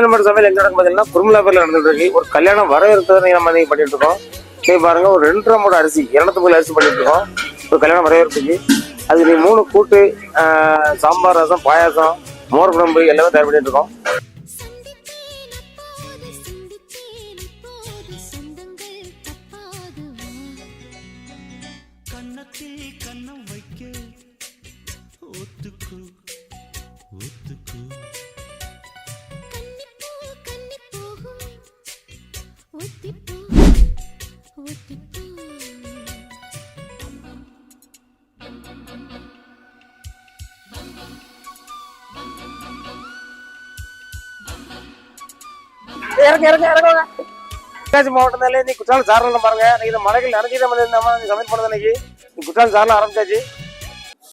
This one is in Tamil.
நம்ம சமையல் எங்க நடக்கும் பாத்தீங்கன்னா குருமலாபுரியில் நடந்துட்டு இருக்கு. ஒரு கல்யாணம் வர இருக்கிறத நம்ம இன்னைக்கு பண்ணிட்டு இருக்கோம். நீ பாருங்க, ஒரு 2.5 மூட்டை அரிசி 250 அரிசி பண்ணிட்டு இருக்கோம். ஒரு கல்யாணம் வரவேற்புக்கு அது நீ 3 கூட்டு, சாம்பார், ரசம், பாயாசம், மோர் குழம்பு எல்லாமே தயார் பண்ணிட்டு இருக்கோம். தென்காசி மாவட்டத்திலே நீ குற்றாலம் சாரலாம் பாருங்க. இன்னைக்கு இந்த மலைகள் நினைச்சிட்டு நம்ம சமையல் பண்ணது. இன்னைக்கு குற்றாலம் சாரலாம் ஆரம்பிச்சாச்சு.